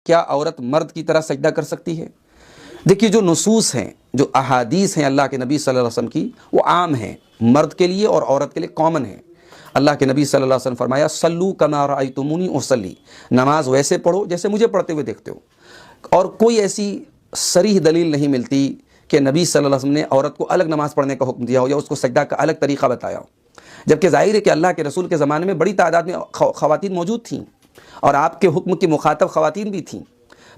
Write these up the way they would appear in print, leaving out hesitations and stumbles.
کیا عورت مرد کی طرح سجدہ کر سکتی ہے؟ دیکھیے جو نصوص ہیں، جو احادیث ہیں اللہ کے نبی صلی اللہ علیہ وسلم کی، وہ عام ہیں، مرد کے لیے اور عورت کے لیے کامن ہیں۔ اللہ کے نبی صلی اللہ علیہ وسلم فرمایا صلو کما رأیتمونی اصلی، نماز ویسے پڑھو جیسے مجھے پڑھتے ہوئے دیکھتے ہو۔ اور کوئی ایسی صریح دلیل نہیں ملتی کہ نبی صلی اللہ علیہ وسلم نے عورت کو الگ نماز پڑھنے کا حکم دیا ہو یا اس کو سجدہ کا الگ طریقہ بتایا ہو، جبکہ ظاہر ہے کہ اللہ کے رسول کے زمانے میں بڑی تعداد میں خواتین موجود تھیں اور آپ کے حکم کی مخاطب خواتین بھی تھیں۔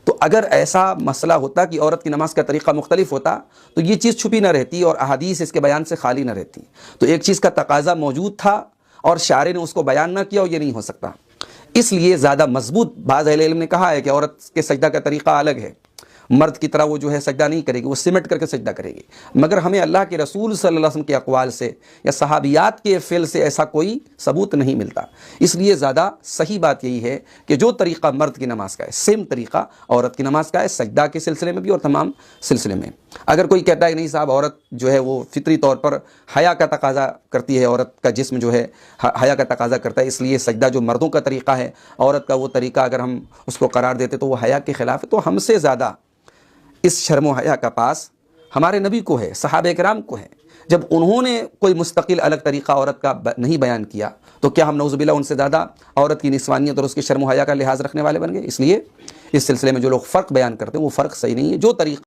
تو اگر ایسا مسئلہ ہوتا کہ عورت کی نماز کا طریقہ مختلف ہوتا تو یہ چیز چھپی نہ رہتی اور احادیث اس کے بیان سے خالی نہ رہتی۔ تو ایک چیز کا تقاضا موجود تھا اور شارع نے اس کو بیان نہ کیا، اور یہ نہیں ہو سکتا۔ اس لیے زیادہ مضبوط بعض اہل علم نے کہا ہے کہ عورت کے سجدہ کا طریقہ الگ ہے، مرد کی طرح وہ جو ہے سجدہ نہیں کرے گی، وہ سمٹ کر کے سجدہ کرے گی۔ مگر ہمیں اللہ کے رسول صلی اللہ علیہ وسلم کے اقوال سے یا صحابیات کے فعل سے ایسا کوئی ثبوت نہیں ملتا۔ اس لیے زیادہ صحیح بات یہی ہے کہ جو طریقہ مرد کی نماز کا ہے سیم طریقہ عورت کی نماز کا ہے، سجدہ کے سلسلے میں بھی اور تمام سلسلے میں۔ اگر کوئی کہتا ہے کہ نہیں صاحب عورت جو ہے وہ فطری طور پر حیا کا تقاضا کرتی ہے، عورت کا جسم جو ہے حیا کا تقاضا کرتا ہے، اس لیے سجدہ جو مردوں کا طریقہ ہے عورت کا وہ طریقہ اگر ہم اس کو قرار دیتے تو وہ حیا کے خلاف ہے، تو ہم سے زیادہ اس شرم و حیا کا پاس ہمارے نبی کو ہے، صحابہ کرام کو ہے۔ جب انہوں نے کوئی مستقل الگ طریقہ عورت کا نہیں بیان کیا تو کیا ہم نعوذ باللہ ان سے زیادہ عورت کی نسوانیت اور اس کی شرم و حیا کا لحاظ رکھنے والے بن گئے؟ اس لیے اس سلسلے میں جو لوگ فرق بیان کرتے ہیں وہ فرق صحیح نہیں ہے۔ جو طریقہ